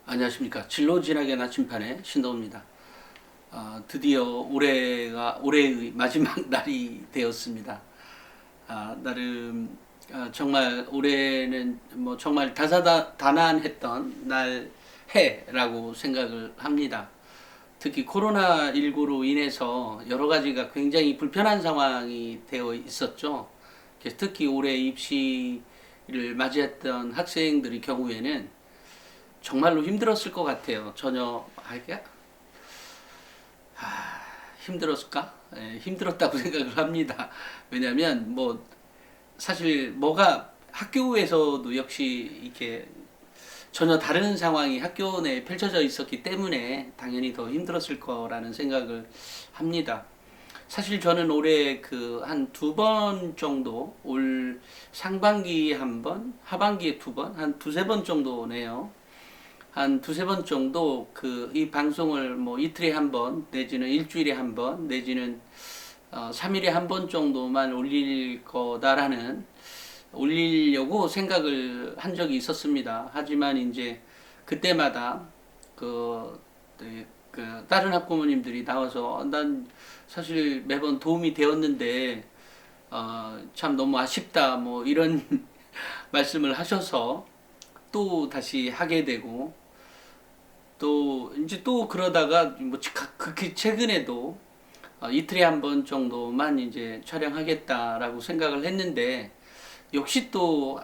안녕하십니까. 진로진학의 나침판의 신동입니다. 드디어 올해의 마지막 날이 되었습니다. 나름 정말 올해는 뭐 정말 다사다난했던 해라고 생각을 합니다. 특히 코로나19로 인해서 여러 가지가 굉장히 불편한 상황이 되어 있었죠. 그래서 특히 올해 입시를 맞이했던 학생들의 경우에는 정말로 힘들었을 것 같아요. 전혀 힘들었을까? 힘들었다고 생각을 합니다. 왜냐하면 뭐 사실 뭐가 학교에서도 역시 이렇게 전혀 다른 상황이 학교 내에 펼쳐져 있었기 때문에 당연히 더 힘들었을 거라는 생각을 합니다. 사실 저는 올해 그 한 두 번 정도, 올 상반기에 한 번, 하반기에 두 번, 한 두세 번 정도네요. 한 두세 번 정도 이 방송을 뭐 이틀에 한 번, 내지는 일주일에 한 번, 내지는 3일에 한 번 정도만 올리려고 생각을 한 적이 있었습니다. 하지만 이제 그때마다 그, 다른 학부모님들이 나와서 난 사실 매번 도움이 되었는데 참 너무 아쉽다 뭐 이런 말씀을 하셔서 또 다시 하게 되고, 또 이제 또 그러다가 뭐 극히 최근에도 이틀에 한 번 정도만 이제 촬영하겠다라고 생각을 했는데, 역시 또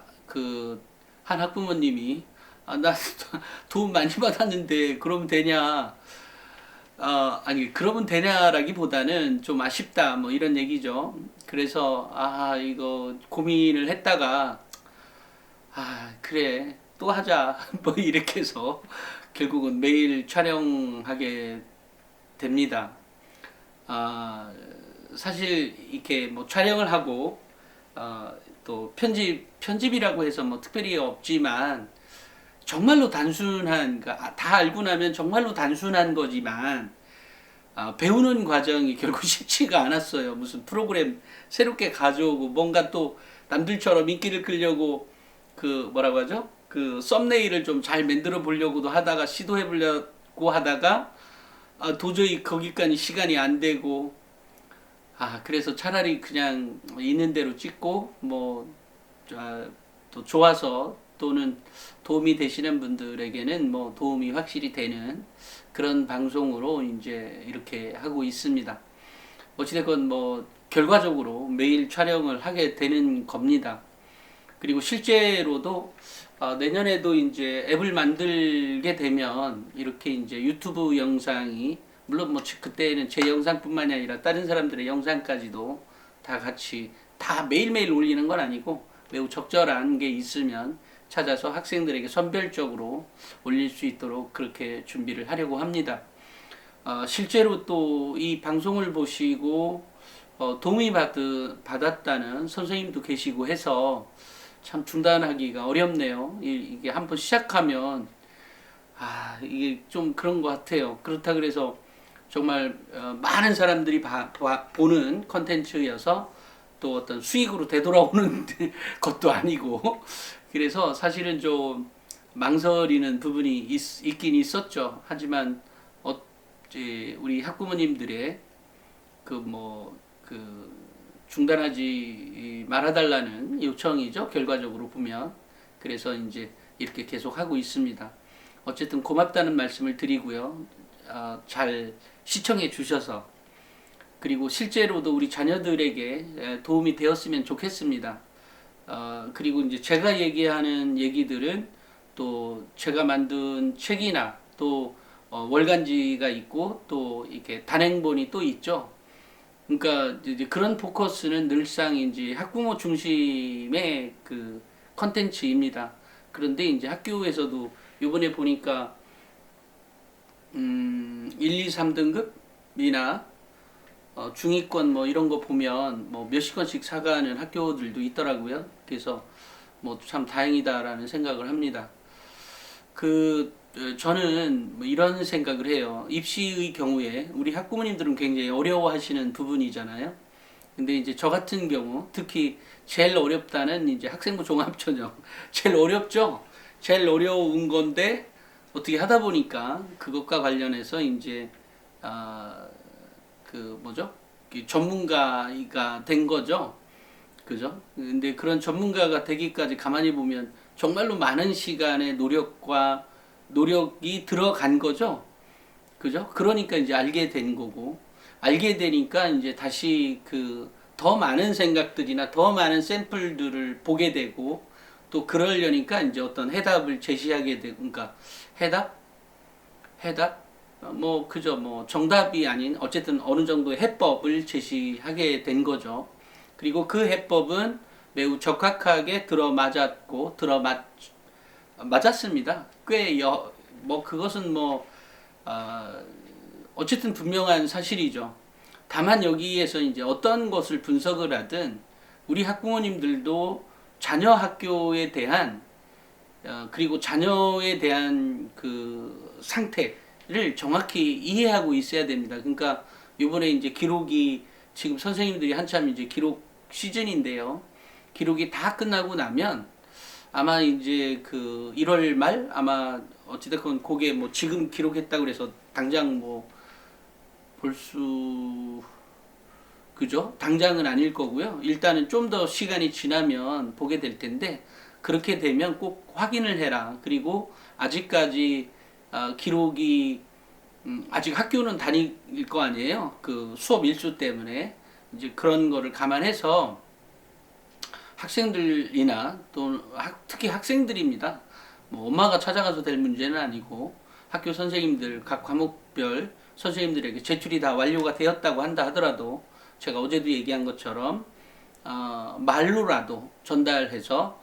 한 학부모님이 나 도움 많이 받았는데 그러면 되냐, 아니 그러면 되냐라기보다는 좀 아쉽다 뭐 이런 얘기죠. 그래서 이거 고민을 했다가 그래 또 하자 뭐 이렇게 해서 결국은 매일 촬영하게 됩니다. 아, 사실 이렇게 뭐 촬영을 하고 또 편집이라고 해서 뭐 특별히 없지만, 정말로 단순한, 그러니까 다 알고 나면 정말로 단순한 거지만 배우는 과정이 결국 쉽지가 않았어요. 무슨 프로그램 새롭게 가져오고 뭔가 또 남들처럼 인기를 끌려고 뭐라고 하죠? 썸네일을 좀 잘 만들어 보려고도 하다가 시도해 보려고 하다가 도저히 거기까지 시간이 안 되고, 그래서 차라리 그냥 있는 대로 찍고 또 좋아서 또는 도움이 되시는 분들에게는 뭐 도움이 확실히 되는 그런 방송으로 이제 이렇게 하고 있습니다. 어찌됐건 뭐 결과적으로 매일 촬영을 하게 되는 겁니다. 그리고 실제로도 내년에도 이제 앱을 만들게 되면 이렇게 이제 유튜브 영상이, 물론 뭐 그때는 제 영상뿐만이 아니라 다른 사람들의 영상까지도 다 같이 다 매일매일 올리는 건 아니고 매우 적절한 게 있으면 찾아서 학생들에게 선별적으로 올릴 수 있도록 그렇게 준비를 하려고 합니다. 실제로 또 이 방송을 보시고 도움이 받았다는 선생님도 계시고 해서 참 중단하기가 어렵네요. 이게 한번 시작하면 이게 좀 그런 것 같아요. 그렇다 그래서 정말 많은 사람들이 보는 컨텐츠여서 또 어떤 수익으로 되돌아오는 것도 아니고, 그래서 사실은 좀 망설이는 부분이 있긴 있었죠. 하지만 우리 학부모님들의 중단하지 말아달라는 요청이죠. 결과적으로 보면. 그래서 이제 이렇게 계속 하고 있습니다. 어쨌든 고맙다는 말씀을 드리고요. 잘 시청해 주셔서, 그리고 실제로도 우리 자녀들에게 도움이 되었으면 좋겠습니다. 그리고 이제 제가 얘기하는 얘기들은 또 제가 만든 책이나 또 월간지가 있고 또 이렇게 단행본이 또 있죠. 그러니까 이제 그런 포커스는 늘상 이제 학부모 중심의 컨텐츠입니다. 그런데 이제 학교에서도 요번에 보니까 1, 2, 3등급이나 중위권 뭐 이런 거 보면 뭐 몇십 건씩 사가는 학교들도 있더라고요. 그래서 뭐 참 다행이다라는 생각을 합니다. 저는 뭐 이런 생각을 해요. 입시의 경우에 우리 학부모님들은 굉장히 어려워하시는 부분이잖아요. 근데 이제 저 같은 경우 특히 제일 어렵다는 이제 학생부 종합전형 제일 어렵죠. 제일 어려운 건데 어떻게 하다 보니까 그것과 관련해서 이제 그 뭐죠? 전문가가 된 거죠. 그죠? 근데 그런 전문가가 되기까지 가만히 보면 정말로 많은 시간의 노력이 들어간 거죠. 그죠? 그러니까 이제 알게 된 거고, 알게 되니까 이제 다시 그 더 많은 생각들이나 더 많은 샘플들을 보게 되고, 또 그러려니까 이제 어떤 해답을 제시하게 되고, 그러니까 해답? 해답? 뭐, 그죠. 뭐, 정답이 아닌 어쨌든 어느 정도의 해법을 제시하게 된 거죠. 그리고 그 해법은 매우 적합하게 맞았습니다. 뭐, 그것은 뭐, 어, 어쨌든 분명한 사실이죠. 다만 여기에서 이제 어떤 것을 분석을 하든 우리 학부모님들도 자녀 학교에 대한 그리고 자녀에 대한 그 상태를 정확히 이해하고 있어야 됩니다. 그러니까 이번에 이제 기록이 지금 선생님들이 한참 이제 기록 시즌인데요. 기록이 다 끝나고 나면 아마 이제 그 1월 말 아마 어찌됐건 그게 뭐 지금 기록했다고 그래서 당장 뭐 볼 수, 그죠? 당장은 아닐 거고요. 일단은 좀 더 시간이 지나면 보게 될 텐데, 그렇게 되면 꼭 확인을 해라. 그리고 아직까지 기록이 아직 학교는 다닐 거 아니에요. 그 수업 일수 때문에 이제 그런 거를 감안해서 학생들이나 또 특히 학생들입니다. 뭐 엄마가 찾아가서 될 문제는 아니고 학교 선생님들 각 과목별 선생님들에게 제출이 다 완료가 되었다고 한다 하더라도 제가 어제도 얘기한 것처럼 말로라도 전달해서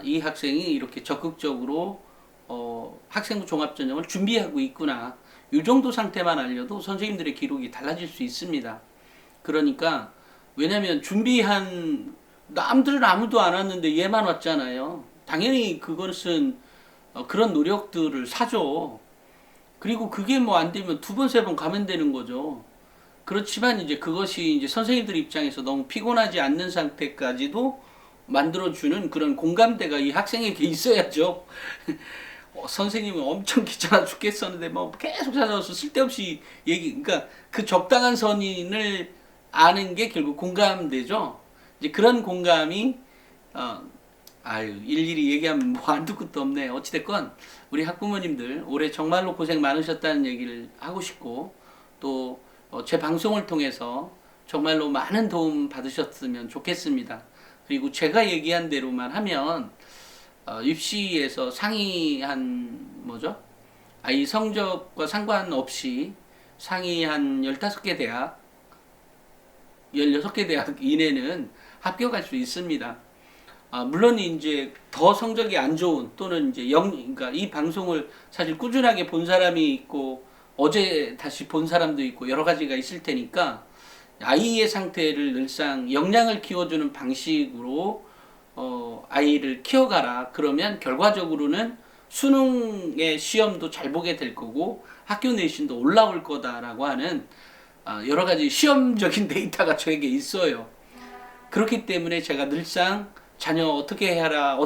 이 학생이 이렇게 적극적으로 학생부 종합전형을 준비하고 있구나. 이 정도 상태만 알려도 선생님들의 기록이 달라질 수 있습니다. 그러니까 왜냐면 준비한 남들은 아무도 안 왔는데 얘만 왔잖아요. 당연히 그것은 그런 노력들을 사죠. 그리고 그게 뭐 안 되면 두 번, 세 번 가면 되는 거죠. 그렇지만 이제 그것이 이제 선생님들 입장에서 너무 피곤하지 않는 상태까지도 만들어주는 그런 공감대가 이 학생에게 있어야죠. 선생님은 엄청 귀찮아 죽겠었는데 뭐 계속 찾아와서 쓸데없이 그러니까 그 적당한 선인을 아는 게 결국 공감대죠. 이제 그런 공감이 일일이 얘기하면 뭐 한두 끝도 없네. 어찌됐건 우리 학부모님들 올해 정말로 고생 많으셨다는 얘기를 하고 싶고 또 제 방송을 통해서 정말로 많은 도움 받으셨으면 좋겠습니다. 그리고 제가 얘기한 대로만 하면 입시에서 상위 한 뭐죠? 아이 성적과 상관없이 상위 한 15개 대학, 16개 대학 이내는 합격할 수 있습니다. 물론 이제 더 성적이 안 좋은 또는 이제 그러니까 이 방송을 사실 꾸준하게 본 사람이 있고 어제 다시 본 사람도 있고 여러 가지가 있을 테니까 아이의 상태를 늘상 역량을 키워주는 방식으로 아이를 키워가라. 그러면 결과적으로는 수능의 시험도 잘 보게 될 거고 학교 내신도 올라올 거다라고 하는 여러 가지 시험적인 데이터가 저에게 있어요. 그렇기 때문에 제가 늘상 자녀 어떻게 해라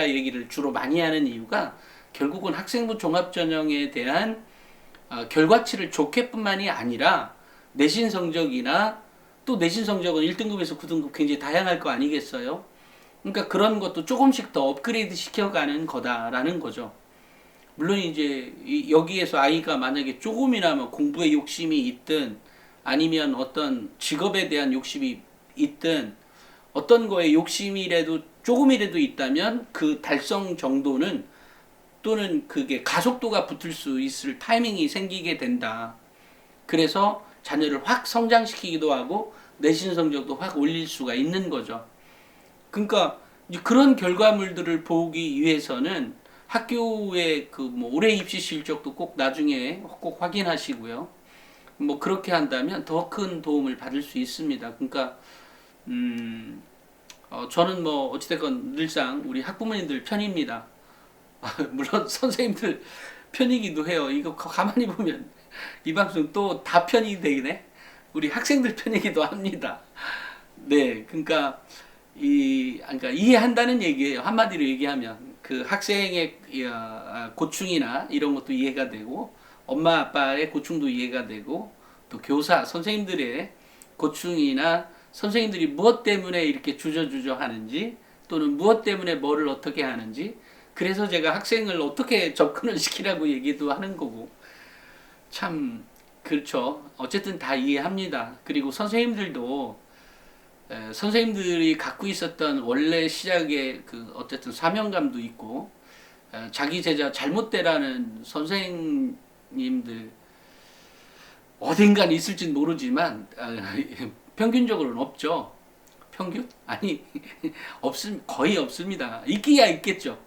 얘기를 주로 많이 하는 이유가 결국은 학생부 종합전형에 대한 결과치를 좋게뿐만이 아니라 내신 성적이나 또 내신 성적은 1등급에서 9등급 굉장히 다양할 거 아니겠어요? 그러니까 그런 것도 조금씩 더 업그레이드 시켜가는 거다라는 거죠. 물론 이제 여기에서 아이가 만약에 조금이나마 공부에 욕심이 있든 아니면 어떤 직업에 대한 욕심이 있든 어떤 거에 욕심이라도 조금이라도 있다면 그 달성 정도는 또는 그게 가속도가 붙을 수 있을 타이밍이 생기게 된다. 그래서 자녀를 확 성장시키기도 하고 내신 성적도 확 올릴 수가 있는 거죠. 그러니까 그런 결과물들을 보기 위해서는 학교의 그 뭐 올해 입시 실적도 꼭 나중에 꼭 확인하시고요. 뭐 그렇게 한다면 더 큰 도움을 받을 수 있습니다. 그러니까 저는 뭐 어찌됐건 늘상 우리 학부모님들 편입니다. 물론 선생님들 편이기도 해요. 이거 가만히 보면 이 방송 또 다 편이 되네. 우리 학생들 편이기도 합니다. 네, 그러니까 그러니까 이해한다는 얘기예요. 한마디로 얘기하면 그 학생의 고충이나 이런 것도 이해가 되고 엄마 아빠의 고충도 이해가 되고 또 교사 선생님들의 고충이나 선생님들이 무엇 때문에 이렇게 주저주저 하는지 또는 무엇 때문에 뭐를 어떻게 하는지 그래서 제가 학생을 어떻게 접근을 시키라고 얘기도 하는 거고 참 그렇죠. 어쨌든 다 이해합니다. 그리고 선생님들도 선생님들이 갖고 있었던 원래 시작의 그 어쨌든 사명감도 있고 자기 제자 잘못되라는 선생님들 어딘간 있을진 모르지만 평균적으로는 없죠. 평균? 아니 거의 없습니다. 있기야 있겠죠.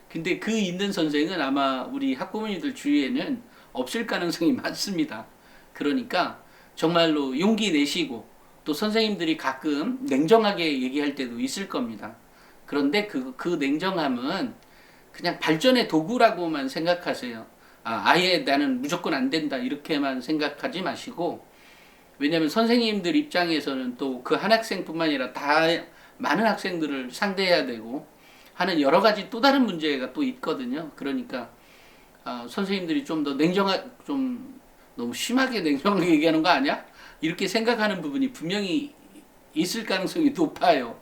근데 그 있는 선생은 아마 우리 학부모님들 주위에는 없을 가능성이 많습니다. 그러니까 정말로 용기 내시고 또 선생님들이 가끔 냉정하게 얘기할 때도 있을 겁니다. 그런데 그 냉정함은 그냥 발전의 도구라고만 생각하세요. 아예 나는 무조건 안 된다 이렇게만 생각하지 마시고 왜냐하면 선생님들 입장에서는 또 그 한 학생뿐만 아니라 다 많은 학생들을 상대해야 되고 하는 여러 가지 또 다른 문제가 또 있거든요. 그러니까 선생님들이 좀 더 좀 너무 심하게 냉정하게 얘기하는 거 아니야? 이렇게 생각하는 부분이 분명히 있을 가능성이 높아요.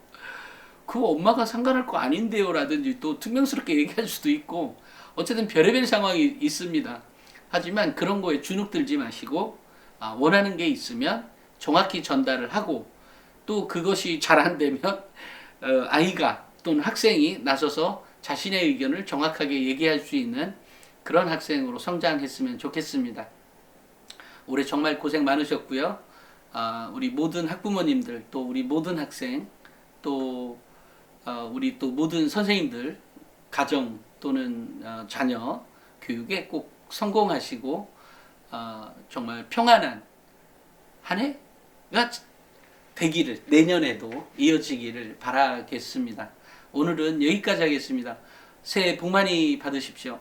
그거 엄마가 상관할 거 아닌데요 라든지 또 퉁명스럽게 얘기할 수도 있고 어쨌든 별의별 상황이 있습니다. 하지만 그런 거에 주눅들지 마시고 원하는 게 있으면 정확히 전달을 하고 또 그것이 잘 안 되면 아이가 또는 학생이 나서서 자신의 의견을 정확하게 얘기할 수 있는 그런 학생으로 성장했으면 좋겠습니다. 올해 정말 고생 많으셨고요. 우리 모든 학부모님들 또 우리 모든 학생 또 우리 또 모든 선생님들 가정 또는 자녀 교육에 꼭 성공하시고 정말 평안한 한 해가 되기를 내년에도 이어지기를 바라겠습니다. 오늘은 여기까지 하겠습니다. 새해 복 많이 받으십시오.